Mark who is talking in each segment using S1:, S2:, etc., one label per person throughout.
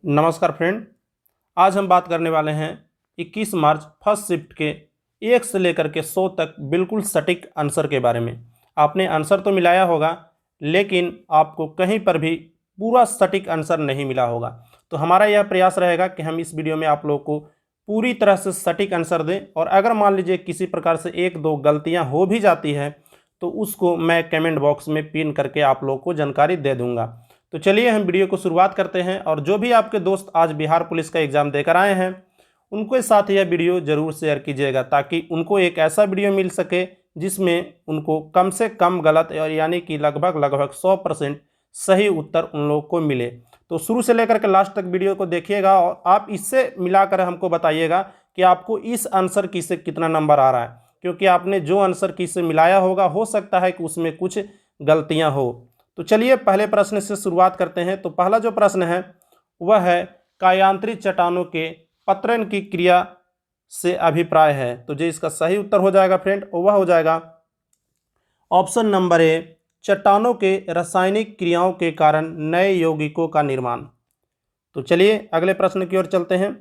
S1: नमस्कार फ्रेंड। आज हम बात करने वाले हैं 21 मार्च फर्स्ट शिफ्ट के 1 से लेकर के 100 तक बिल्कुल सटीक आंसर के बारे में। आपने आंसर तो मिलाया होगा, लेकिन आपको कहीं पर भी पूरा सटीक आंसर नहीं मिला होगा। तो हमारा यह प्रयास रहेगा कि हम इस वीडियो में आप लोग को पूरी तरह से सटीक आंसर दें, और अगर मान लीजिए किसी प्रकार से एक दो गलतियां हो भी जाती है तो उसको मैं कमेंट बॉक्स में पिन करके आप लोग को जानकारी दे दूंगा। तो चलिए हम वीडियो को शुरुआत करते हैं। और जो भी आपके दोस्त आज बिहार पुलिस का एग्ज़ाम देकर आए हैं उनके साथ यह वीडियो ज़रूर शेयर कीजिएगा, ताकि उनको एक ऐसा वीडियो मिल सके जिसमें उनको कम से कम गलत और यानी कि लगभग 100% सही उत्तर उन लोग को मिले। तो शुरू से लेकर के लास्ट तक वीडियो को देखिएगा और आप इससे मिलाकर हमको बताइएगा कि आपको इस आंसर की से कितना नंबर आ रहा है, क्योंकि आपने जो आंसर की से मिलाया होगा हो सकता है कि उसमें कुछ गलतियां हो। तो चलिए पहले प्रश्न से शुरुआत करते हैं। तो पहला जो प्रश्न है वह है कायांतरित चट्टानों के पतन की क्रिया से अभिप्राय है। तो जो इसका सही उत्तर हो जाएगा फ्रेंड वह हो जाएगा ऑप्शन नंबर ए, चट्टानों के रासायनिक क्रियाओं के कारण नए यौगिकों का निर्माण। तो चलिए अगले प्रश्न की ओर चलते हैं।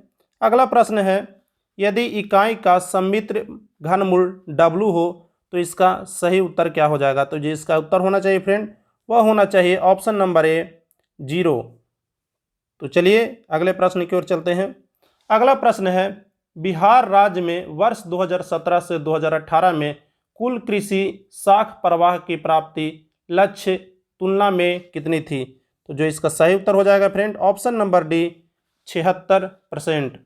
S1: अगला प्रश्न है यदि इकाई का सम्मिश्र घनमूल W हो तो इसका सही उत्तर क्या हो जाएगा। तो जो इसका उत्तर होना चाहिए फ्रेंड वह होना चाहिए ऑप्शन नंबर ए 0। तो चलिए अगले प्रश्न की ओर चलते हैं। अगला प्रश्न है बिहार राज्य में वर्ष 2017 से 2018 में कुल कृषि साख प्रवाह की प्राप्ति लक्ष्य तुलना में कितनी थी। तो जो इसका सही उत्तर हो जाएगा फ्रेंड ऑप्शन नंबर डी 76%।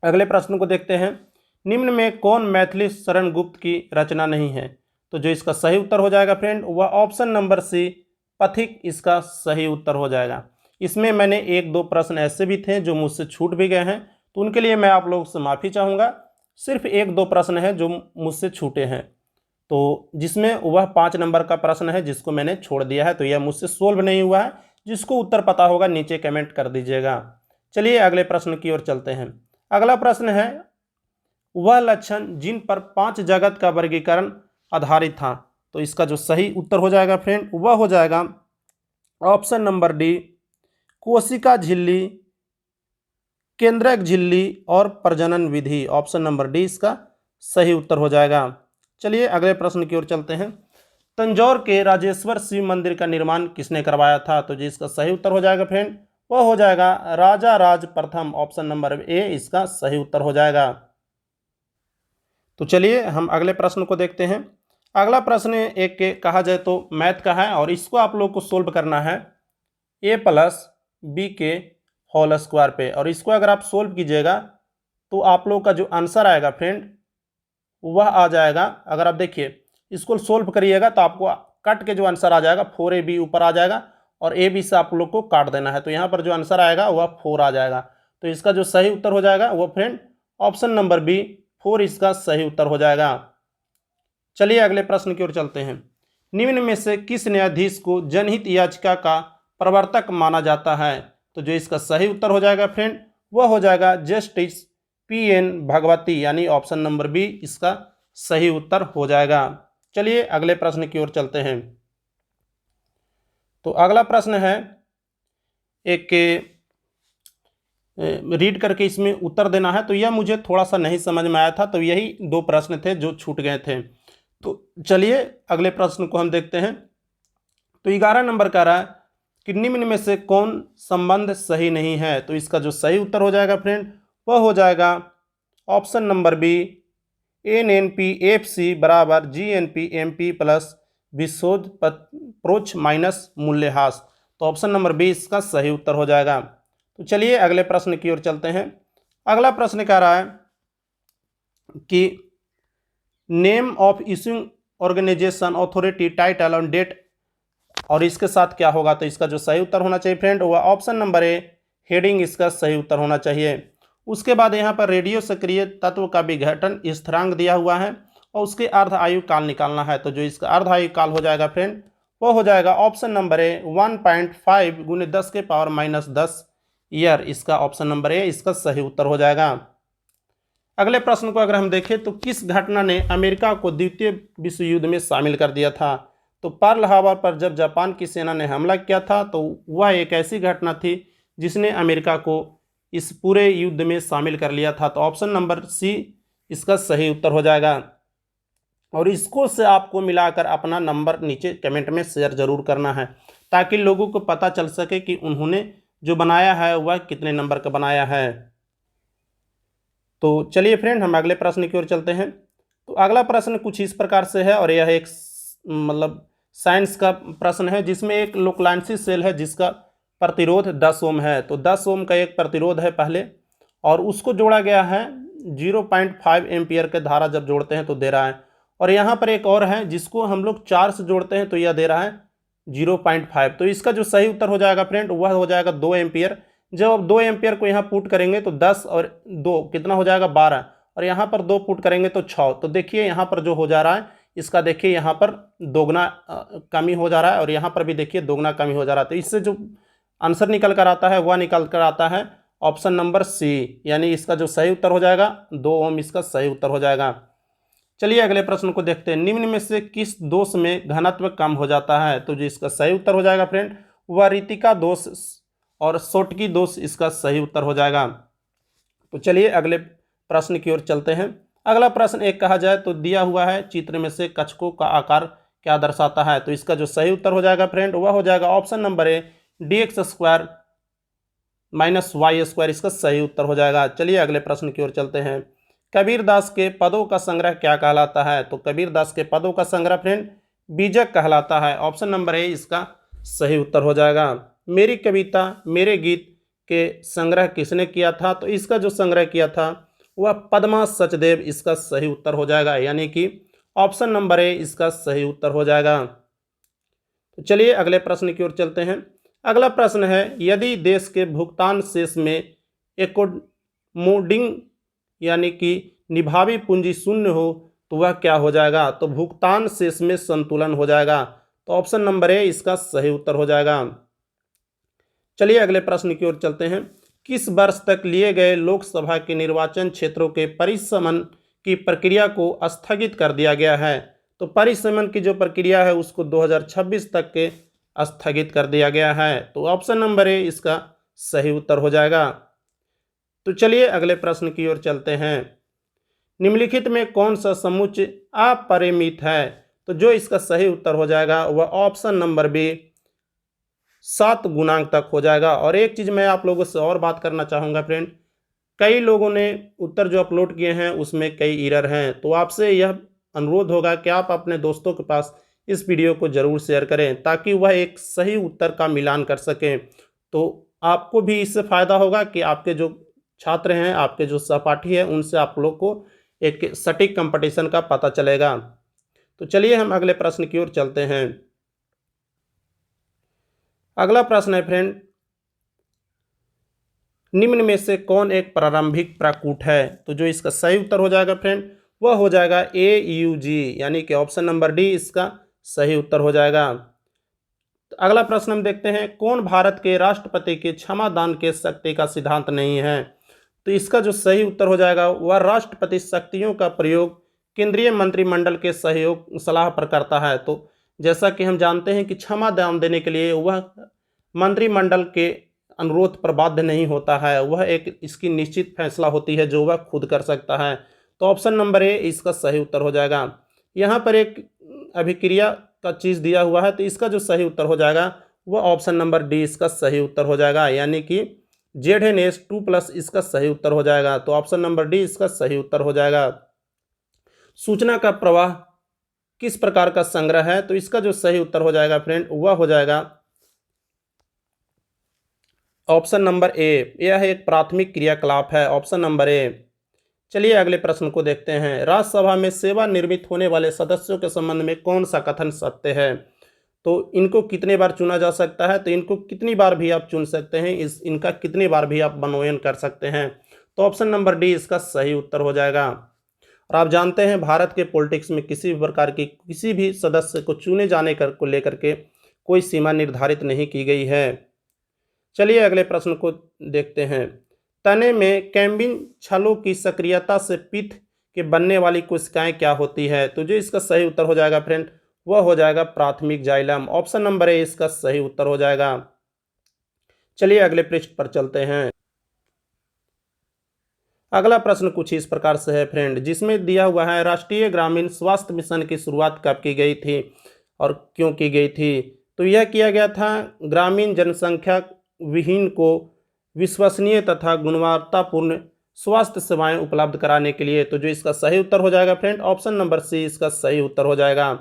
S1: अगले प्रश्न को देखते हैं। निम्न में कौन मैथिली शरण गुप्त की रचना नहीं है। तो जो इसका सही उत्तर हो जाएगा फ्रेंड वह ऑप्शन नंबर सी पथिक इसका सही उत्तर हो जाएगा। इसमें मैंने एक दो प्रश्न ऐसे भी थे जो मुझसे छूट भी गए हैं, तो उनके लिए मैं आप लोगों से माफ़ी चाहूँगा। सिर्फ एक दो प्रश्न हैं जो मुझसे छूटे हैं, तो जिसमें वह 5 नंबर का प्रश्न है जिसको मैंने छोड़ दिया है। तो यह मुझसे सोल्व नहीं हुआ है। जिसको उत्तर पता होगा नीचे कमेंट कर दीजिएगा। चलिए अगले प्रश्न की ओर चलते हैं। अगला प्रश्न है वह लक्षण जिन पर 5 जगत का वर्गीकरण आधारित था। तो इसका जो सही उत्तर हो जाएगा फ्रेंड वह हो जाएगा ऑप्शन नंबर डी कोशिका झिल्ली, केंद्रक झिल्ली और प्रजनन विधि। ऑप्शन नंबर डी इसका सही उत्तर हो जाएगा। चलिए अगले प्रश्न की ओर चलते हैं। तंजौर के राजेश्वर शिव मंदिर का निर्माण किसने करवाया था। तो जी इसका सही उत्तर हो जाएगा फ्रेंड वह हो जाएगा राजा राज प्रथम। ऑप्शन नंबर ए इसका सही उत्तर हो जाएगा। तो चलिए हम अगले प्रश्न को देखते हैं। अगला प्रश्न एक के कहा जाए तो मैथ का है, और इसको आप लोग को सोल्व करना है a+b के होल स्क्वायर पे। और इसको अगर आप सोल्व कीजिएगा तो आप लोग का जो आंसर आएगा फ्रेंड वह आ जाएगा, अगर आप देखिए इसको सोल्व करिएगा तो आपको कट के जो आंसर आ जाएगा 4ab ऊपर आ जाएगा, और ab से आप लोग को काट देना है। तो यहाँ पर जो आंसर आएगा वह 4 आ जाएगा। तो इसका जो सही उत्तर हो जाएगा वह फ्रेंड ऑप्शन नंबर बी 4 इसका सही उत्तर हो जाएगा। चलिए अगले प्रश्न की ओर चलते हैं। निम्न में से किस न्यायाधीश को जनहित याचिका का प्रवर्तक माना जाता है। तो जो इसका सही उत्तर हो जाएगा फ्रेंड वह हो जाएगा जस्टिस PN भगवती, यानी ऑप्शन नंबर बी इसका सही उत्तर हो जाएगा। चलिए अगले प्रश्न की ओर चलते हैं। तो अगला प्रश्न है एक रीड करके इसमें उत्तर देना है। तो यह मुझे थोड़ा सा नहीं समझ में आया था, तो यही 2 प्रश्न थे जो छूट गए थे। तो चलिए अगले प्रश्न को हम देखते हैं। तो 11 नंबर कह रहा है कि निम्न में से कौन संबंध सही नहीं है। तो इसका जो सही उत्तर हो जाएगा फ्रेंड वह हो जाएगा ऑप्शन नंबर बी NNP-FC बराबर GNP-MP प्लस विशोधप्रोच माइनस मूल्यह्रास। तो ऑप्शन नंबर बी इसका सही उत्तर हो जाएगा। तो चलिए अगले प्रश्न की ओर चलते हैं। अगला प्रश्न कह रहा है कि name of issuing organisation authority title on date, और इसके साथ क्या होगा। तो इसका जो सही उत्तर होना चाहिए फ्रेंड वह ऑप्शन नंबर ए हेडिंग इसका सही उत्तर होना चाहिए। उसके बाद यहाँ पर रेडियो सक्रिय तत्व का विघटन स्थिरांक दिया हुआ है और उसके अर्ध आयु काल निकालना है। तो जो इसका अर्ध आयु काल हो जाएगा फ्रेंड वो हो जाएगा ऑप्शन नंबर ए 1.5 × 10⁻−10 ईयर। इसका ऑप्शन नंबर ए इसका सही उत्तर हो जाएगा। अगले प्रश्न को अगर हम देखें तो किस घटना ने अमेरिका को द्वितीय विश्व युद्ध में शामिल कर दिया था। तो पर्ल हार्बर पर जब जापान की सेना ने हमला किया था तो वह एक ऐसी घटना थी जिसने अमेरिका को इस पूरे युद्ध में शामिल कर लिया था। तो ऑप्शन नंबर सी इसका सही उत्तर हो जाएगा। और इसको से आपको मिलाकर अपना नंबर नीचे कमेंट में शेयर जरूर करना है, ताकि लोगों को पता चल सके कि उन्होंने जो बनाया है वह कितने नंबर का बनाया है। तो चलिए फ्रेंड, हम अगले प्रश्न की ओर चलते हैं। तो अगला प्रश्न कुछ इस प्रकार से है, और यह एक मतलब साइंस का प्रश्न है, जिसमें एक लोकलांसी सेल है जिसका प्रतिरोध 10 ओम है। तो 10 ओम का एक प्रतिरोध है पहले, और उसको जोड़ा गया है 0.5 एम्पियर के धारा जब जोड़ते हैं तो दे रहा है। और यहाँ पर एक और है जिसको हम लोग 4 से जोड़ते हैं तो यह दे रहा है 0.5। तो इसका जो सही उत्तर हो जाएगा फ्रेंड वह हो जाएगा 2 एम्पियर। जब आप 2 एम्पियर को यहाँ पुट करेंगे तो 10 और 2 कितना हो जाएगा 12, और यहाँ पर 2 पुट करेंगे तो 6। तो देखिए यहाँ पर जो हो जा रहा है इसका, देखिए यहाँ पर दोगुना कमी हो जा रहा है, और यहाँ पर भी देखिए दोगुना कमी हो जा रहा है। तो इससे जो आंसर निकल कर आता है वह निकल कर आता है ऑप्शन नंबर सी, यानी इसका जो सही उत्तर हो जाएगा 2 ओम इसका सही उत्तर हो जाएगा। चलिए अगले प्रश्न को देखते हैं। निम्न में से किस दोष में घनत्व कम हो जाता है? तो जो इसका सही उत्तर हो जाएगा फ्रेंड वह रीतिका दोष और सोटकी दोष इसका सही उत्तर हो जाएगा। तो चलिए अगले प्रश्न की ओर चलते हैं। अगला प्रश्न एक कहा जाए तो दिया हुआ है, चित्र में से कक्षकों का आकार क्या दर्शाता है? तो इसका जो सही उत्तर हो जाएगा फ्रेंड वह हो जाएगा ऑप्शन नंबर ए, dx² माइनस y² इसका सही उत्तर हो जाएगा। चलिए अगले प्रश्न की ओर चलते हैं। कबीरदास के पदों का संग्रह क्या कहलाता है? तो कबीरदास के पदों का संग्रह फ्रेंड बीजक कहलाता है। ऑप्शन नंबर ए इसका सही उत्तर हो जाएगा। मेरी कविता मेरे गीत के संग्रह किसने किया था? तो इसका जो संग्रह किया था वह पद्मा सचदेव इसका सही उत्तर हो जाएगा, यानी कि ऑप्शन नंबर ए इसका सही उत्तर हो जाएगा। तो चलिए अगले प्रश्न की ओर चलते हैं। अगला प्रश्न है, यदि देश के भुगतान शेष में एकोमोडिंग यानी कि निभावी पूंजी शून्य हो तो वह क्या हो जाएगा? तो भुगतान शेष में संतुलन हो जाएगा। तो ऑप्शन नंबर ए इसका सही उत्तर हो जाएगा। चलिए अगले प्रश्न की ओर चलते हैं। किस वर्ष तक लिए गए लोकसभा के निर्वाचन क्षेत्रों के परिसमन की प्रक्रिया को स्थगित कर दिया गया है? तो परिसमन की जो प्रक्रिया है उसको 2026 तक के स्थगित कर दिया गया है। तो ऑप्शन नंबर ए इसका सही उत्तर हो जाएगा। तो चलिए अगले प्रश्न की ओर चलते हैं। निम्नलिखित में कौन सा समुच्चय अपरिमित है? तो जो इसका सही उत्तर हो जाएगा वह ऑप्शन नंबर बी 7 गुणांक तक हो जाएगा। और एक चीज़ मैं आप लोगों से और बात करना चाहूँगा फ्रेंड, कई लोगों ने उत्तर जो अपलोड किए हैं उसमें कई एरर हैं, तो आपसे यह अनुरोध होगा कि आप अपने दोस्तों के पास इस वीडियो को ज़रूर शेयर करें, ताकि वह एक सही उत्तर का मिलान कर सकें। तो आपको भी इससे फ़ायदा होगा कि आपके जो छात्र हैं, आपके जो सहपाठी हैं, उनसे आप लोग को एक सटीक कंपटीशन का पता चलेगा। तो चलिए हम अगले प्रश्न की ओर चलते हैं। अगला प्रश्न है फ्रेंड, निम्न में से कौन एक प्रारंभिक प्राकूट है? तो जो इसका सही उत्तर हो जाएगा फ्रेंड वह हो जाएगा AUG, यानी कि ऑप्शन नंबर डी इसका सही उत्तर हो जाएगा। तो अगला प्रश्न हम देखते हैं, कौन भारत के राष्ट्रपति के क्षमा दान के शक्ति का सिद्धांत नहीं है? तो इसका जो सही उत्तर हो जाएगा वह राष्ट्रपति शक्तियों का प्रयोग केंद्रीय मंत्रिमंडल के सहयोग सलाह पर करता है। तो जैसा कि हम जानते हैं कि क्षमा दान देने के लिए वह मंत्रिमंडल के अनुरोध पर बाध्य नहीं होता है, वह एक इसकी निश्चित फैसला होती है जो वह खुद कर सकता है। तो ऑप्शन नंबर ए इसका सही उत्तर हो जाएगा। यहाँ पर एक अभिक्रिया का चीज़ दिया हुआ है, तो इसका जो सही उत्तर हो जाएगा वह ऑप्शन नंबर डी इसका सही उत्तर हो जाएगा, यानी कि ZnH2+ इसका सही उत्तर हो जाएगा। तो ऑप्शन नंबर डी इसका सही उत्तर हो जाएगा। सूचना का प्रवाह किस प्रकार का संग्रह है? तो इसका जो सही उत्तर हो जाएगा फ्रेंड वह हो जाएगा ऑप्शन नंबर ए, यह एक प्राथमिक क्रियाकलाप है, ऑप्शन नंबर ए। चलिए अगले प्रश्न को देखते हैं। राज्यसभा में सेवानिवृत्त होने वाले सदस्यों के संबंध में कौन सा कथन सत्य है? तो इनको कितने बार चुना जा सकता है? तो इनको कितनी बार भी आप चुन सकते हैं, इनका कितनी बार भी आप मनोनयन कर सकते हैं। तो ऑप्शन नंबर डी इसका सही उत्तर हो जाएगा। और आप जानते हैं भारत के पॉलिटिक्स में किसी भी प्रकार की किसी भी सदस्य को चुने जाने को लेकर के कोई सीमा निर्धारित नहीं की गई है। चलिए अगले प्रश्न को देखते हैं। तने में कैम्बिन छलों की सक्रियता से पित्त के बनने वाली कोशिकाएं क्या होती है? तो जो इसका सही उत्तर हो जाएगा फ्रेंड वह हो जाएगा प्राथमिक जाइलम, ऑप्शन नंबर ए इसका सही उत्तर हो जाएगा। चलिए अगले पृष्ठ पर चलते हैं। अगला प्रश्न कुछ इस प्रकार से है फ्रेंड, जिसमें दिया हुआ है राष्ट्रीय ग्रामीण स्वास्थ्य मिशन की शुरुआत कब की गई थी और क्यों की गई थी। तो यह किया गया था ग्रामीण जनसंख्या विहीन को विश्वसनीय तथा गुणवत्तापूर्ण स्वास्थ्य सेवाएं उपलब्ध कराने के लिए। तो जो इसका सही उत्तर हो जाएगा फ्रेंड, ऑप्शन नंबर सी इसका सही उत्तर हो जाएगा।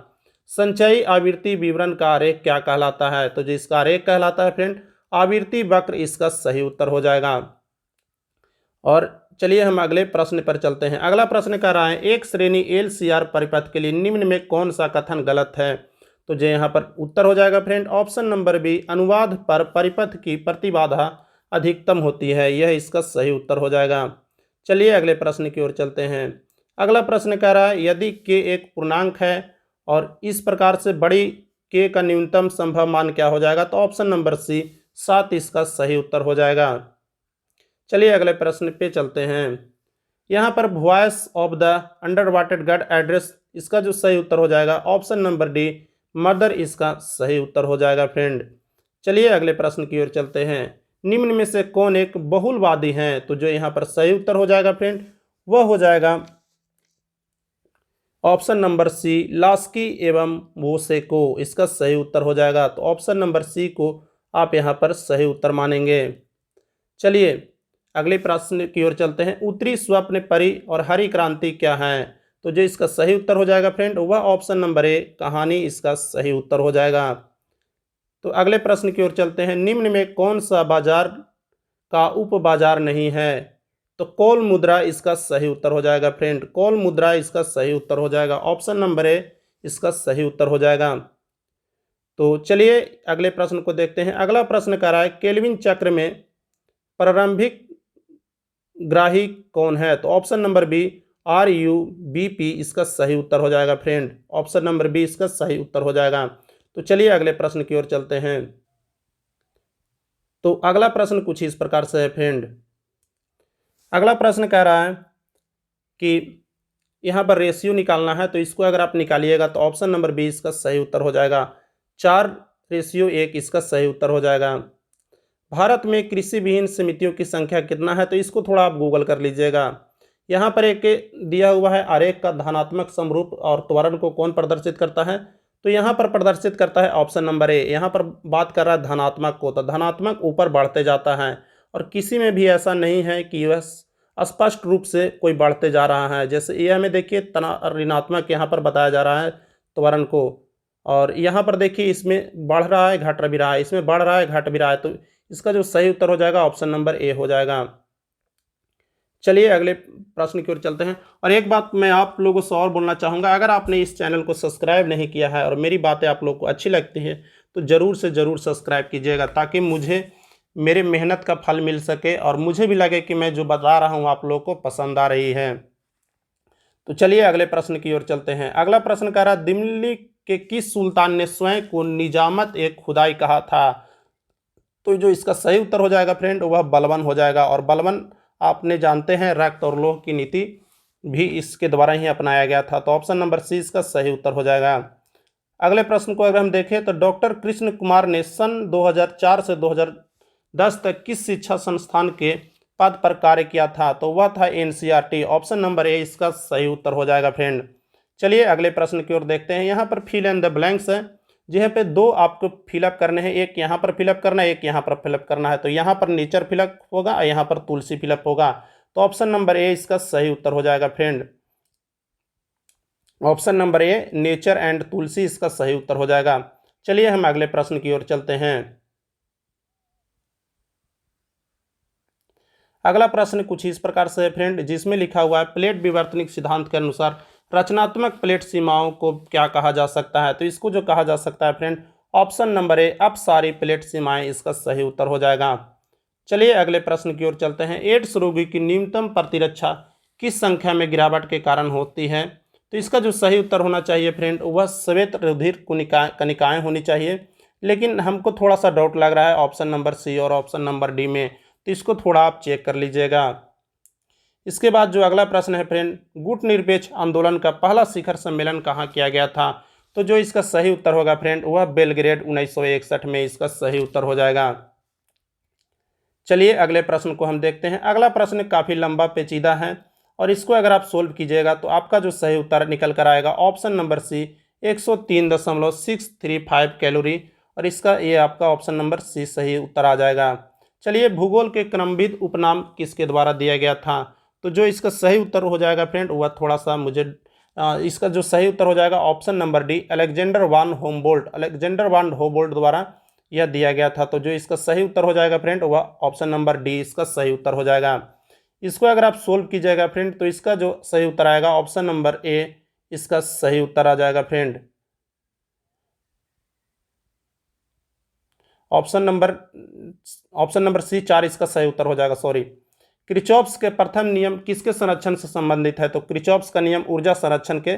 S1: संचयी आवृत्ति विवरण का आरेख क्या कहलाता है। तो जो इसका आरेख कहलाता है फ्रेंड, आवृत्ति वक्र इसका सही उत्तर हो जाएगा। और चलिए हम अगले प्रश्न पर चलते हैं। अगला प्रश्न कह रहा है, एक श्रेणी LCR परिपथ के लिए निम्न में कौन सा कथन गलत है। तो जो यहाँ पर उत्तर हो जाएगा फ्रेंड, ऑप्शन नंबर बी, अनुवाद पर परिपथ की प्रतिबाधा अधिकतम होती है, यह इसका सही उत्तर हो जाएगा। चलिए अगले प्रश्न की ओर चलते हैं। अगला प्रश्न कह रहा है, यदि k एक पूर्णांक है और इस प्रकार से बड़ी k का न्यूनतम संभव मान क्या हो जाएगा। तो ऑप्शन नंबर सी 7 इसका सही उत्तर हो जाएगा। चलिए अगले प्रश्न पे चलते हैं। यहाँ पर voice of the under water God address, इसका जो सही उत्तर हो जाएगा ऑप्शन नंबर डी, मदर इसका सही उत्तर हो जाएगा फ्रेंड। चलिए अगले प्रश्न की ओर चलते हैं। निम्न में से कौन एक बहुलवादी है। तो जो यहाँ पर सही उत्तर हो जाएगा फ्रेंड, वह हो जाएगा ऑप्शन नंबर सी, लास्की एवं वोसेको, इसका सही उत्तर हो जाएगा। तो ऑप्शन नंबर सी को आप यहाँ पर सही उत्तर मानेंगे। चलिए अगले प्रश्न की ओर चलते हैं। उत्तरी स्वप्न परी और हरी क्रांति क्या है। तो जो इसका सही उत्तर हो जाएगा फ्रेंड, वह ऑप्शन नंबर ए, कहानी इसका सही उत्तर हो जाएगा। तो अगले प्रश्न की ओर चलते हैं। निम्न में कौन सा बाजार का उप बाजार नहीं है। तो कौल मुद्रा इसका सही उत्तर हो जाएगा फ्रेंड, कौल मुद्रा इसका सही उत्तर हो जाएगा। ऑप्शन नंबर ए इसका सही उत्तर हो जाएगा। तो चलिए अगले प्रश्न को देखते हैं। अगला प्रश्न कह रहा है, केल्विन चक्र में प्रारंभिक ग्राही कौन है। तो ऑप्शन नंबर बी, RUBP इसका सही उत्तर हो जाएगा फ्रेंड, ऑप्शन नंबर बी इसका सही उत्तर हो जाएगा। तो चलिए अगले प्रश्न की ओर चलते हैं। तो अगला प्रश्न कुछ इस प्रकार से है फ्रेंड। अगला प्रश्न कह रहा है कि यहाँ पर रेशियो निकालना है। तो इसको अगर आप निकालिएगा तो ऑप्शन नंबर बी इसका सही उत्तर हो जाएगा, 4:1 इसका सही उत्तर हो जाएगा। भारत में कृषि विहीन समितियों की संख्या कितना है। तो इसको थोड़ा आप गूगल कर लीजिएगा। यहाँ पर एक दिया हुआ है आरेख का धनात्मक समरूप और त्वरण को कौन प्रदर्शित करता है। तो यहाँ पर प्रदर्शित करता है ऑप्शन नंबर ए। यहाँ पर बात कर रहा है धनात्मक को, तो धनात्मक ऊपर बढ़ते जाता है और किसी में भी ऐसा नहीं है कि वह स्पष्ट रूप से कोई बढ़ते जा रहा है। जैसे यह हमें देखिए ऋणात्मक यहाँ पर बताया जा रहा है त्वरण को, और यहाँ पर देखिए इसमें बढ़ रहा है घट भी रहा है, इसमें बढ़ रहा है घट भी रहा है। तो इसका जो सही उत्तर हो जाएगा ऑप्शन नंबर ए हो जाएगा। चलिए अगले प्रश्न की ओर चलते हैं। और एक बात मैं आप लोगों से और बोलना चाहूँगा, अगर आपने इस चैनल को सब्सक्राइब नहीं किया है और मेरी बातें आप लोग को अच्छी लगती हैं तो ज़रूर से ज़रूर सब्सक्राइब कीजिएगा, ताकि मुझे मेरे मेहनत का फल मिल सके और मुझे भी लगे कि मैं जो बता रहा हूँ आप लोग को पसंद आ रही है। तो चलिए अगले प्रश्न की ओर चलते हैं। अगला प्रश्न कह रहा है, दिल्ली के किस सुल्तान ने स्वयं को निजामत एक खुदाई कहा था। तो जो इसका सही उत्तर हो जाएगा फ्रेंड, वह बलबन हो जाएगा। और बलबन आपने जानते हैं रक्त और लोह की नीति भी इसके द्वारा ही अपनाया गया था। तो ऑप्शन नंबर सी इसका सही उत्तर हो जाएगा। अगले प्रश्न को अगर हम देखें तो डॉक्टर कृष्ण कुमार ने सन 2004 से 2010 तक किस शिक्षा संस्थान के पद पर कार्य किया था। तो वह था NCERT, ऑप्शन नंबर ए इसका सही उत्तर हो जाएगा फ्रेंड। चलिए अगले प्रश्न की ओर देखते हैं। यहाँ पर फिल इन द ब्लैंक्स है, जहाँ पे दो आपको फिलअप करने हैं, एक यहाँ पर फिलअप करना है, एक यहाँ पर फिलअप करना है। तो यहाँ पर नेचर फिलअप होगा और यहाँ पर तुलसी फिलअप होगा। तो ऑप्शन नंबर ए इसका सही उत्तर हो जाएगा friend, option number A nature and tulsi इसका सही उत्तर हो जाएगा। चलिए हम अगले प्रश्न की ओर चलते हैं। अगला प्रश्न कुछ इस प्रकार से है फ्रेंड, जिसमें लिखा हुआ है प्लेट विवर्तनिक सिद्धांत के अनुसार रचनात्मक प्लेट सीमाओं को क्या कहा जा सकता है। तो इसको जो कहा जा सकता है फ्रेंड, ऑप्शन नंबर ए अपसारी प्लेट सीमाएं इसका सही उत्तर हो जाएगा। चलिए अगले प्रश्न की ओर चलते हैं। एड्स रोगी की न्यूनतम प्रतिरक्षा किस संख्या में गिरावट के कारण होती है। तो इसका जो सही उत्तर होना चाहिए फ्रेंड, वह श्वेत रुधिर कणिकाएं होनी चाहिए, लेकिन हमको थोड़ा सा डाउट लग रहा है ऑप्शन नंबर सी और ऑप्शन नंबर डी में, तो इसको थोड़ा आप चेक कर लीजिएगा। इसके बाद जो अगला प्रश्न है फ्रेंड, गुट निरपेक्ष आंदोलन का पहला शिखर सम्मेलन कहाँ किया गया था। तो जो इसका सही उत्तर होगा फ्रेंड, वह बेलग्रेड 1961 में इसका सही उत्तर हो जाएगा। चलिए अगले प्रश्न को हम देखते हैं। अगला प्रश्न काफ़ी लंबा पेचीदा है और इसको अगर आप सोल्व कीजिएगा तो आपका जो सही उत्तर निकल कर आएगा ऑप्शन नंबर सी 103.635 कैलोरी, और इसका ये आपका ऑप्शन नंबर सी सही उत्तर आ जाएगा। चलिए भूगोल के क्रमविद उपनाम किसके द्वारा दिया गया था? तो जो इसका सही उत्तर हो जाएगा फ्रेंड वह थोड़ा सा मुझे इसका जो सही उत्तर हो जाएगा ऑप्शन नंबर डी अलेक्जेंडर वान होमबोल्ट, अलेक्जेंडर वान होमबोल्ट द्वारा यह दिया गया था। तो जो इसका सही उत्तर हो जाएगा फ्रेंड वह ऑप्शन नंबर डी इसका सही उत्तर हो जाएगा। इसको अगर आप सोल्व कीजिएगा फ्रेंड तो इसका जो सही उत्तर आएगा ऑप्शन नंबर ए इसका सही उत्तर आ जाएगा फ्रेंड। ऑप्शन नंबर सी 4 इसका सही उत्तर हो जाएगा। सॉरी। क्रिचॉप्स के प्रथम नियम किसके संरक्षण से संबंधित है? तो क्रिचॉप्स का नियम ऊर्जा संरक्षण के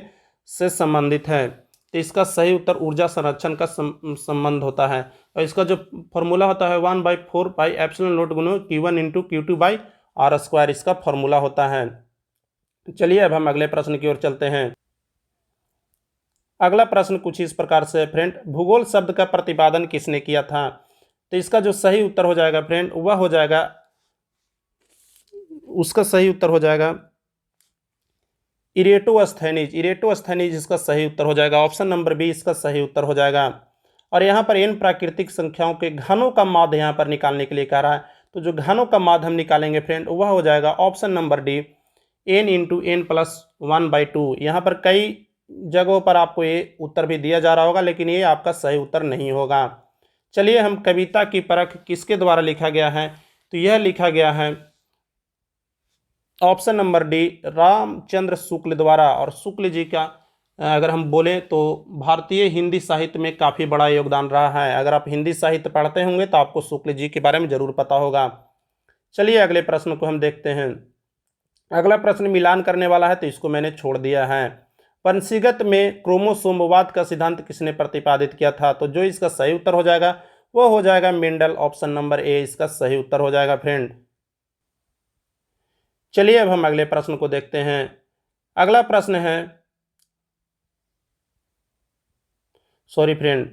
S1: से संबंधित है। तो इसका सही उत्तर ऊर्जा संरक्षण का संबंध होता है। और इसका जो फॉर्मूला होता है 1/4 पाई एप्सिलॉन नॉट गुणा Q1 × Q2 by R square, इसका फॉर्मूला होता है। चलिए अब हम अगले प्रश्न की ओर चलते हैं। अगला प्रश्न कुछ इस प्रकार से है फ्रेंड, भूगोल शब्द का प्रतिपादन किसने किया था? तो इसका जो सही उत्तर हो जाएगा फ्रेंड वह हो जाएगा, उसका सही उत्तर हो जाएगा इरेटोस्थेनीज, इरेटोस्थेनीज इसका सही उत्तर हो जाएगा। ऑप्शन नंबर बी इसका सही उत्तर हो जाएगा। और यहाँ पर n प्राकृतिक संख्याओं के घनों का माध्य यहाँ पर निकालने के लिए कह रहा है। तो जो घनों का माध्य हम निकालेंगे फ्रेंड वह हो जाएगा option number D n × n+1/2। यहाँ पर कई जगहों पर आपको ये उत्तर भी दिया जा रहा होगा लेकिन ये आपका सही उत्तर नहीं होगा। चलिए हम कविता की परख किसके द्वारा लिखा गया है? तो यह लिखा गया है option number D Ramchandra Shukla द्वारा। और शुक्ल जी का अगर हम बोलें तो भारतीय हिंदी साहित्य में काफ़ी बड़ा योगदान रहा है। अगर आप हिंदी साहित्य पढ़ते होंगे तो आपको शुक्ल जी के बारे में ज़रूर पता होगा। चलिए अगले प्रश्न को हम देखते हैं। अगला प्रश्न मिलान करने वाला है तो इसको मैंने छोड़ दिया है। वंशीगत में क्रोमोसोमवाद का सिद्धांत किसने प्रतिपादित किया था? तो जो इसका सही उत्तर हो जाएगा वो हो जाएगा मेंडल, ऑप्शन नंबर ए इसका सही उत्तर हो जाएगा फ्रेंड। चलिए अब हम अगले प्रश्न को देखते हैं। अगला प्रश्न है, सॉरी फ्रेंड,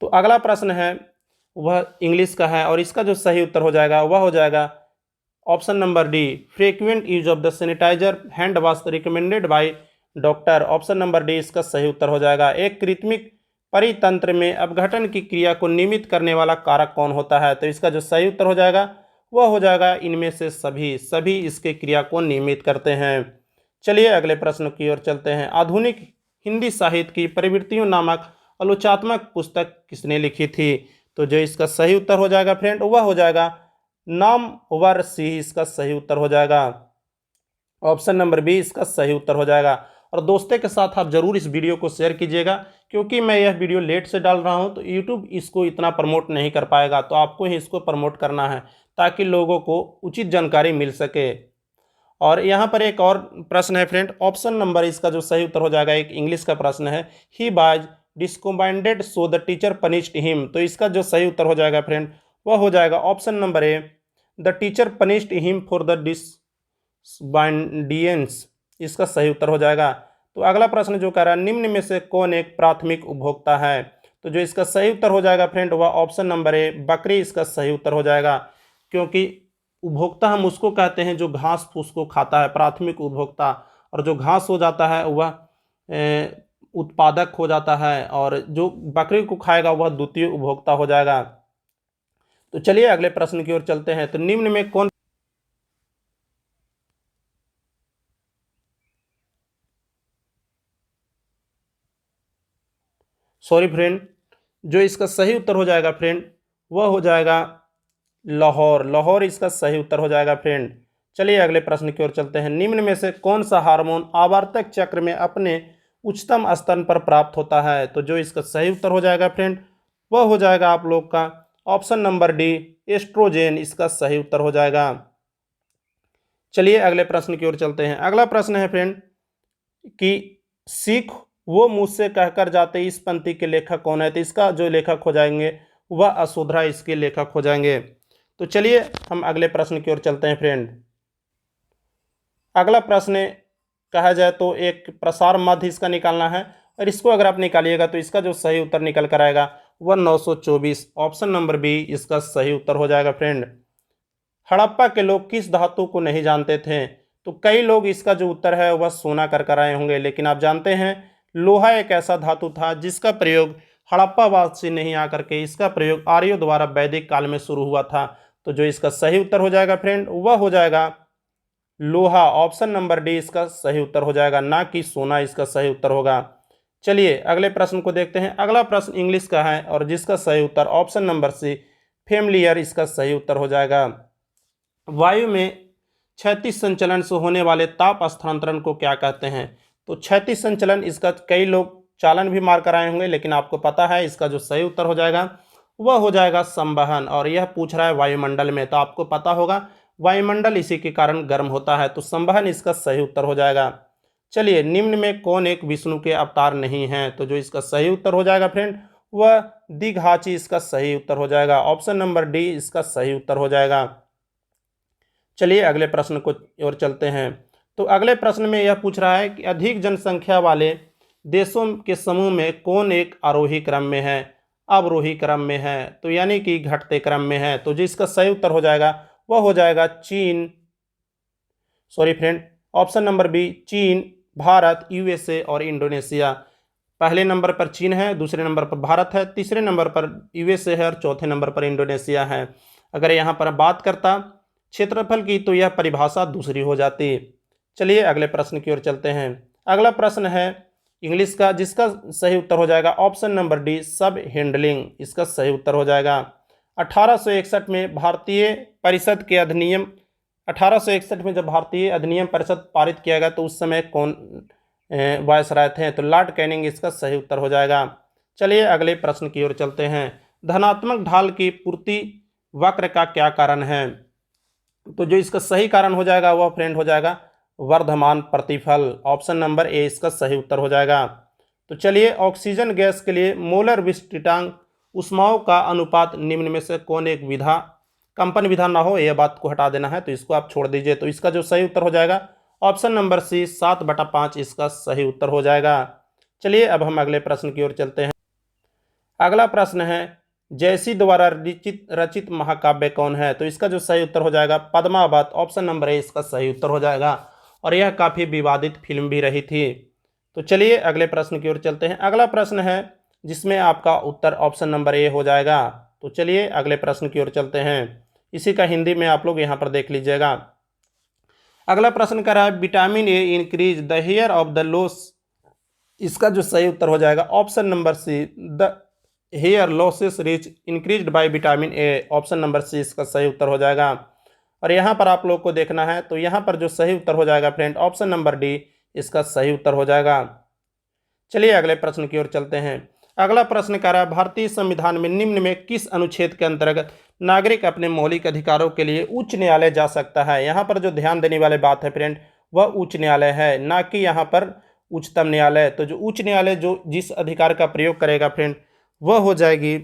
S1: तो अगला प्रश्न है वह इंग्लिश का है और इसका जो सही उत्तर हो जाएगा वह हो जाएगा option number D frequent use of the sanitiser hand wash recommended by doctor, option number D इसका सही उत्तर हो जाएगा। एक कृत्रिम परितंत्र में अपघटन की क्रिया को नियमित करने वाला कारक कौन होता है? तो इसका जो सही उत्तर हो जाएगा वह हो जाएगा इनमें से सभी इसके क्रिया को नियमित करते हैं। चलिए अगले प्रश्न की ओर चलते हैं। आधुनिक हिंदी साहित्य की प्रवृत्तियों नामक आलोचनात्मक पुस्तक किसने लिखी थी? तो जो इसका सही उत्तर हो जाएगा फ्रेंड वह हो जाएगा नामवर सिंह, इसका सही उत्तर हो जाएगा। ऑप्शन नंबर बी इसका सही उत्तर हो जाएगा। और दोस्तों के साथ आप जरूर इस वीडियो को शेयर कीजिएगा क्योंकि मैं यह वीडियो लेट से डाल रहा हूं तो यूट्यूब इसको इतना प्रमोट नहीं कर पाएगा, तो आपको ही इसको प्रमोट करना है ताकि लोगों को उचित जानकारी मिल सके। और यहाँ पर एक और प्रश्न है फ्रेंड, ऑप्शन नंबर इसका जो सही उत्तर हो जाएगा एक इंग्लिश का प्रश्न है, he was discommended so the teacher punished him. तो इसका जो सही उत्तर हो जाएगा फ्रेंड वह हो जाएगा option number A the teacher punished him for the disobedience, इसका सही उत्तर हो जाएगा। तो अगला प्रश्न जो कह रहा है निम्न में से कौन एक प्राथमिक उपभोक्ता है? तो जो इसका सही उत्तर हो जाएगा फ्रेंड वह ऑप्शन नंबर ए बकरी इसका सही उत्तर हो जाएगा, क्योंकि उपभोक्ता हम उसको कहते हैं जो घास फूस को खाता है, प्राथमिक उपभोक्ता। और जो घास हो जाता है वह उत्पादक हो जाता है और जो बकरी को खाएगा वह द्वितीय उपभोक्ता हो जाएगा। तो चलिए अगले प्रश्न की ओर चलते हैं। तो निम्न में कौन, सॉरी फ्रेंड, जो इसका सही उत्तर हो जाएगा फ्रेंड वह हो जाएगा लाहौर, लाहौर इसका सही उत्तर हो जाएगा फ्रेंड। चलिए अगले प्रश्न की ओर चलते हैं। निम्न में से कौन सा हार्मोन आवर्तक चक्र में अपने उच्चतम स्तर पर प्राप्त होता है? तो जो इसका सही उत्तर हो जाएगा फ्रेंड वह हो जाएगा आप लोग का ऑप्शन नंबर डी एस्ट्रोजेन, इसका सही उत्तर हो जाएगा। चलिए अगले प्रश्न की ओर चलते हैं। अगला प्रश्न है फ्रेंड कि सीख वो मुझसे कहकर जाते इस पंक्ति के लेखक कौन है? तो इसका जो लेखक हो जाएंगे वह असुधरा इसके लेखक हो जाएंगे। तो चलिए हम अगले प्रश्न की ओर चलते हैं फ्रेंड। अगला प्रश्न कहा जाए तो एक प्रसार माध्य इसका निकालना है और इसको अगर आप निकालिएगा तो इसका जो सही उत्तर निकल कर आएगा वह 924। ऑप्शन नंबर बी इसका सही उत्तर हो जाएगा फ्रेंड। हड़प्पा के लोग किस धातु को नहीं जानते थे? तो कई लोग इसका जो उत्तर है वह सोना कर आए होंगे, लेकिन आप जानते हैं लोहा एक ऐसा धातु था जिसका प्रयोग हड़प्पावासी नहीं आकर के इसका प्रयोग आर्यों द्वारा वैदिक काल में शुरू हुआ था। तो जो इसका सही उत्तर हो जाएगा फ्रेंड वह हो जाएगा लोहा। ऑप्शन नंबर डी इसका सही उत्तर हो जाएगा, ना कि सोना इसका सही उत्तर होगा। चलिए अगले प्रश्न को देखते हैं। अगला प्रश्न इंग्लिश का है और जिसका सही उत्तर ऑप्शन नंबर सी फेमिलियर इसका सही उत्तर हो जाएगा। वायु में क्षैतिज संचलन से होने वाले ताप स्थानांतरण को क्या कहते हैं? तो क्षैतिज संचलन इसका कई लोग चालन भी मार कर आए होंगे, लेकिन आपको पता है इसका जो सही उत्तर हो जाएगा वह हो जाएगा संवहन। और यह पूछ रहा है वायुमंडल में, तो आपको पता होगा वायुमंडल इसी के कारण गर्म होता है, तो संवहन इसका सही उत्तर हो जाएगा। चलिए निम्न में कौन एक विष्णु के अवतार नहीं है? तो जो इसका सही उत्तर हो जाएगा फ्रेंड वह दिघाची इसका सही उत्तर हो जाएगा। ऑप्शन नंबर डी इसका सही उत्तर हो जाएगा। चलिए अगले प्रश्न को ओर चलते हैं। तो अगले प्रश्न में यह पूछ रहा है कि अधिक जनसंख्या वाले देशों के समूह में कौन एक आरोही क्रम में है, अवरोही क्रम में है, तो यानी कि घटते क्रम में है? तो जो इसका सही उत्तर हो जाएगा वह हो जाएगा चीन, sorry friend, option number B चीन, भारत, यूएसए और इंडोनेशिया। पहले नंबर पर चीन है, दूसरे नंबर पर भारत है, तीसरे नंबर पर यूएसए है और चौथे नंबर पर इंडोनेशिया है। अगर यहाँ पर बात करता क्षेत्रफल की तो यह परिभाषा दूसरी हो जाती। चलिए अगले प्रश्न की ओर चलते हैं। अगला प्रश्न है इंग्लिश का जिसका सही उत्तर हो जाएगा ऑप्शन नंबर डी सब हैंडलिंग इसका सही उत्तर हो जाएगा। 1861 में भारतीय परिषद के अधिनियम 1861 में जब भारतीय अधिनियम परिषद पारित किया गया तो उस समय कौन वायसराय थे? तो लॉर्ड कैनिंग इसका सही उत्तर हो जाएगा। चलिए अगले प्रश्न की ओर चलते हैं। धनात्मक ढाल की पूर्ति वक्र का क्या कारण है? तो जो इसका सही कारण हो जाएगा वह फ्रेंड हो जाएगा वर्धमान प्रतिफल। ऑप्शन नंबर ए इसका सही उत्तर हो जाएगा। तो चलिए ऑक्सीजन गैस के लिए मोलर विस्तीर्णांक ऊष्माओं का अनुपात निम्न में से कौन एक विधा, कंपन विधा ना हो, यह बात को हटा देना है, तो इसको आप छोड़ दीजिए। तो इसका जो सही उत्तर हो जाएगा ऑप्शन नंबर सी 7/5 इसका सही उत्तर हो जाएगा। चलिए अब हम अगले प्रश्न की ओर चलते हैं। अगला प्रश्न है जयसी द्वारा रचित महाकाव्य कौन है? तो इसका जो सही उत्तर हो जाएगा पद्मावत। ऑप्शन नंबर ए इसका सही उत्तर हो जाएगा और यह काफ़ी विवादित फिल्म भी रही थी। तो चलिए अगले प्रश्न की ओर चलते हैं। अगला प्रश्न है जिसमें आपका उत्तर ऑप्शन नंबर ए हो जाएगा। तो चलिए अगले प्रश्न की ओर चलते हैं। इसी का हिंदी में आप लोग यहाँ पर देख लीजिएगा। अगला प्रश्न कर रहा है vitamin A increase the hair of the loss, इसका जो सही उत्तर हो जाएगा option number C the hair losses reach increased by vitamin A. Option number C इसका सही उत्तर हो जाएगा। और यहाँ पर आप लोग को देखना है, तो यहाँ पर जो सही उत्तर हो जाएगा फ्रेंड ऑप्शन नंबर डी इसका सही उत्तर हो जाएगा। चलिए अगले प्रश्न की ओर चलते हैं। अगला प्रश्न कह रहा है भारतीय संविधान में निम्न में किस अनुच्छेद के अंतर्गत नागरिक अपने मौलिक अधिकारों के लिए उच्च न्यायालय जा सकता है? यहाँ पर जो ध्यान देने वाली बात है फ्रेंड वह उच्च न्यायालय है, ना कि यहाँ पर उच्चतम न्यायालय। तो जो उच्च न्यायालय जो जिस अधिकार का प्रयोग करेगा फ्रेंड वह हो जाएगी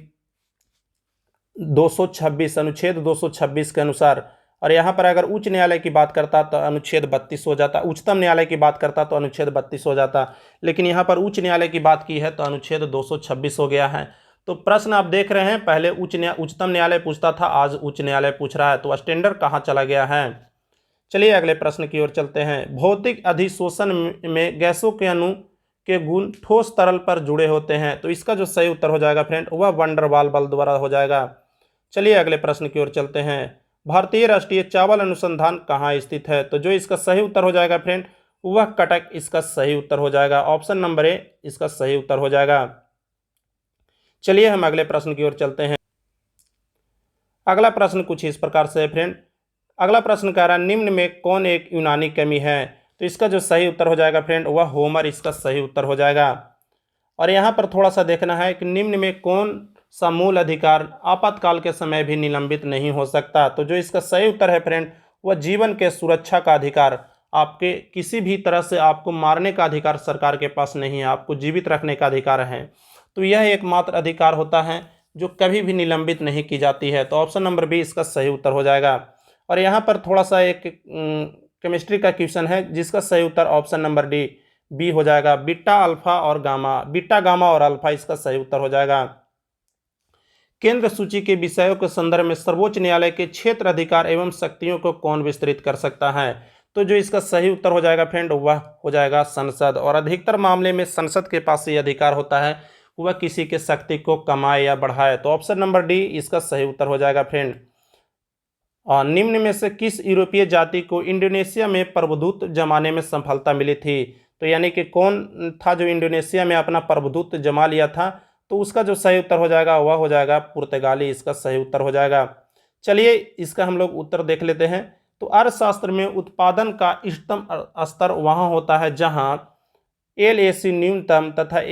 S1: 226 अनुच्छेद 226 के अनुसार। और यहाँ पर अगर उच्च न्यायालय की बात करता तो अनुच्छेद 32 हो जाता, उच्चतम न्यायालय की बात करता तो अनुच्छेद 32 हो जाता, लेकिन यहाँ पर उच्च न्यायालय की बात की है तो अनुच्छेद 226 हो गया है। तो प्रश्न आप देख रहे हैं पहले उच्चतम न्यायालय पूछता था, आज उच्च न्यायालय पूछ रहा है, तो स्टैंडर्ड कहाँ चला गया है। चलिए अगले प्रश्न की ओर चलते हैं। भौतिक अधिशोषण में गैसों के अणु के गुण ठोस तरल पर जुड़े होते हैं, तो इसका जो सही उत्तर हो जाएगा फ्रेंड वह वैन डर वाल बल द्वारा हो जाएगा। चलिए अगले प्रश्न की ओर चलते हैं। भारतीय राष्ट्रीय चावल अनुसंधान कहाँ स्थित है? तो जो इसका सही उत्तर हो जाएगा फ्रेंड वह कटक इसका सही उत्तर हो जाएगा। ऑप्शन नंबर ए इसका सही उत्तर हो जाएगा। चलिए हम अगले प्रश्न की ओर चलते हैं। अगला प्रश्न कुछ इस प्रकार से है फ्रेंड। अगला प्रश्न कह रहा है निम्न में कौन एक यूनानी कवि है? तो इसका जो सही उत्तर हो जाएगा फ्रेंड वह होमर इसका सही उत्तर हो जाएगा। और यहाँ पर थोड़ा सा देखना है कि निम्न में कौन सा मूल अधिकार आपातकाल के समय भी निलंबित नहीं हो सकता? तो जो इसका सही उत्तर है फ्रेंड वह जीवन के सुरक्षा का अधिकार। आपके किसी भी तरह से आपको मारने का अधिकार सरकार के पास नहीं है, आपको जीवित रखने का अधिकार है। तो यह एकमात्र अधिकार होता है जो कभी भी निलंबित नहीं की जाती है। तो ऑप्शन नंबर बी इसका सही उत्तर हो जाएगा। और यहाँ पर थोड़ा सा एक केमिस्ट्री का क्वेश्चन है जिसका सही उत्तर ऑप्शन नंबर डी बी हो जाएगा। बीटा अल्फा और गामा, बीटा गामा और अल्फा इसका सही उत्तर हो जाएगा। केंद्र सूची के विषयों के संदर्भ में सर्वोच्च न्यायालय के क्षेत्र अधिकार एवं शक्तियों को कौन विस्तृत कर सकता है? तो जो इसका सही उत्तर हो जाएगा फ्रेंड वह हो जाएगा संसद। और अधिकतर मामले में संसद के पास ये अधिकार होता है, वह किसी के शक्ति को कमाए या बढ़ाए। तो ऑप्शन नंबर डी इसका सही उत्तर हो जाएगा फ्रेंड। और निम्न में से किस यूरोपीय जाति को इंडोनेशिया में प्रभुत्व जमाने में सफलता मिली थी? तो यानी कि कौन था जो इंडोनेशिया में अपना प्रभुत्व जमा लिया था? तो उसका जो सही उत्तर हो जाएगा वह हो जाएगा पुर्तगाली, इसका सही उत्तर हो जाएगा। चलिए इसका हम लोग उत्तर देख लेते हैं। तो अर्थशास्त्र में उत्पादन का इष्टतम स्तर वहाँ होता है जहाँ LAC न्यूनतम तथा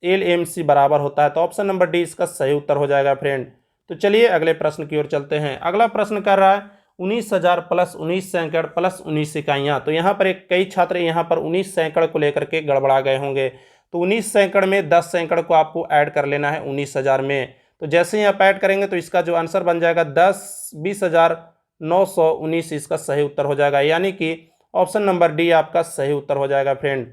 S1: LMC बराबर होता है। तो ऑप्शन नंबर डी इसका सही उत्तर हो जाएगा फ्रेंड। तो चलिए अगले प्रश्न की ओर चलते हैं। अगला प्रश्न कर रहा है 19,000 प्लस 19 सैकड़ प्लस 19 इकाइयाँ। तो यहाँ पर कई छात्र यहाँ पर 19 सैकड़ को लेकर के गड़बड़ा गए होंगे। तो 19 सैकड़ में 10 सैकड़ को आपको ऐड कर लेना है 19,000 में। तो जैसे ही आप ऐड करेंगे तो इसका जो आंसर बन जाएगा 20,919 इसका सही उत्तर हो जाएगा। यानी कि ऑप्शन नंबर डी आपका सही उत्तर हो जाएगा फ्रेंड।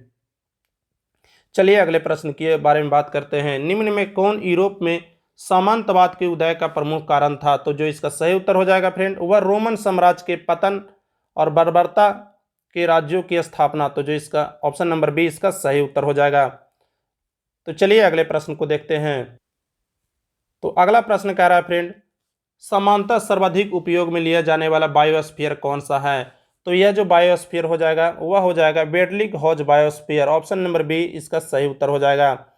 S1: चलिए अगले प्रश्न के बारे में बात करते हैं। निम्न में कौन यूरोप में सामंतवाद के उदय का प्रमुख कारण था? तो जो इसका सही उत्तर हो जाएगा फ्रेंड वह रोमन साम्राज्य के पतन और बर्बरता के राज्यों की स्थापना। तो जो इसका ऑप्शन नंबर बी इसका सही उत्तर हो जाएगा। तो चलिए अगले प्रश्न को देखते हैं। तो अगला प्रश्न कह रहा है फ्रेंड समानता सर्वाधिक उपयोग में लिया जाने वाला बायोस्फीयर कौन सा है? तो यह जो बायोस्फीयर हो जाएगा वह हो जाएगा बेडलिंग हॉज बायोस्फीयर। ऑप्शन नंबर बी इसका सही उत्तर हो जाएगा।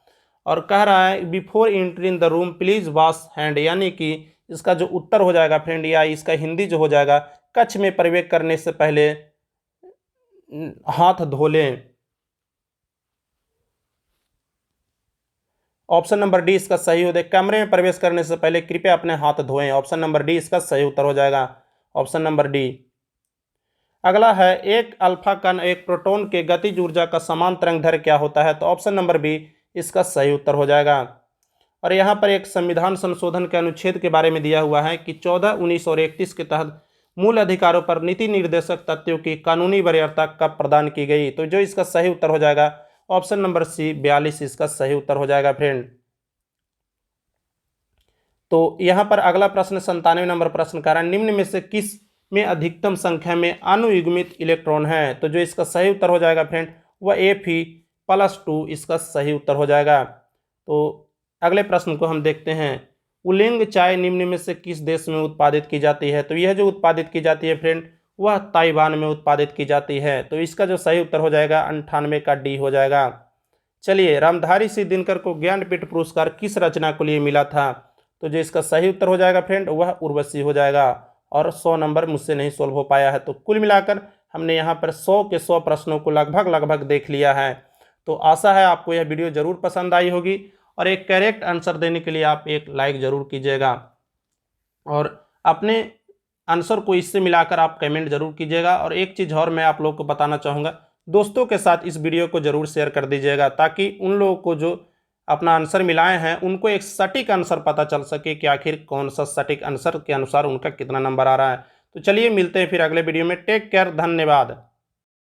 S1: और कह रहा है before entering the room please wash hand, यानी कि इसका जो उत्तर हो जाएगा फ्रेंड या इसका हिंदी जो हो जाएगा कक्ष में प्रवेश करने से पहले हाथ धो लें। ऑप्शन नंबर डी इसका सही हो जाएगा। कमरे में प्रवेश करने से पहले कृपया अपने हाथ धोएं। ऑप्शन नंबर डी इसका सही उत्तर हो जाएगा। Option number D. अगला है एक अल्फा कण एक प्रोटॉन के गतिज ऊर्जा का समान तरंगदैर्घ्य क्या होता है? तो ऑप्शन नंबर बी इसका सही उत्तर हो जाएगा। और यहाँ पर एक संविधान संशोधन के अनुच्छेद के बारे में दिया हुआ है कि 14, 19 और 31 के तहत मूल अधिकारों पर नीति निर्देशक तथ्यों की कानूनी वरीयता कब प्रदान की गई? तो जो इसका सही उत्तर हो जाएगा ऑप्शन नंबर सी 42 इसका सही उत्तर हो जाएगा फ्रेंड। तो यहाँ पर अगला प्रश्न 97 नंबर प्रश्न का निम्न में से किस में अधिकतम संख्या में अनुयुग्मित इलेक्ट्रॉन है? तो जो इसका सही उत्तर हो जाएगा फ्रेंड वह Fe+2 इसका सही उत्तर हो जाएगा। तो अगले प्रश्न को हम देखते हैं। उलेंग चाय निम्न में से किस देश में उत्पादित की जाती है? तो यह जो उत्पादित की जाती है फ्रेंड वह ताइवान में उत्पादित की जाती है। तो इसका जो सही उत्तर हो जाएगा 98 का डी हो जाएगा। चलिए रामधारी सिंह दिनकर को ज्ञानपीठ पुरस्कार किस रचना के लिए मिला था? तो जो इसका सही उत्तर हो जाएगा फ्रेंड वह उर्वशी हो जाएगा। और 100 नंबर मुझसे नहीं सोल्व हो पाया है। तो कुल मिलाकर हमने यहाँ पर 100 के 100 प्रश्नों को लगभग देख लिया है। तो आशा है आपको यह वीडियो ज़रूर पसंद आई होगी और एक करेक्ट आंसर देने के लिए आप एक लाइक ज़रूर कीजिएगा और अपने आंसर को इससे मिलाकर आप कमेंट जरूर कीजिएगा। और एक चीज़ और मैं आप लोगों को बताना चाहूँगा, दोस्तों के साथ इस वीडियो को ज़रूर शेयर कर दीजिएगा ताकि उन लोगों को जो अपना आंसर मिलाए हैं उनको एक सटीक आंसर पता चल सके कि आखिर कौन सा सटीक आंसर के अनुसार उनका कितना नंबर आ रहा है। तो चलिए मिलते हैं फिर अगले वीडियो में। टेक केयर, धन्यवाद।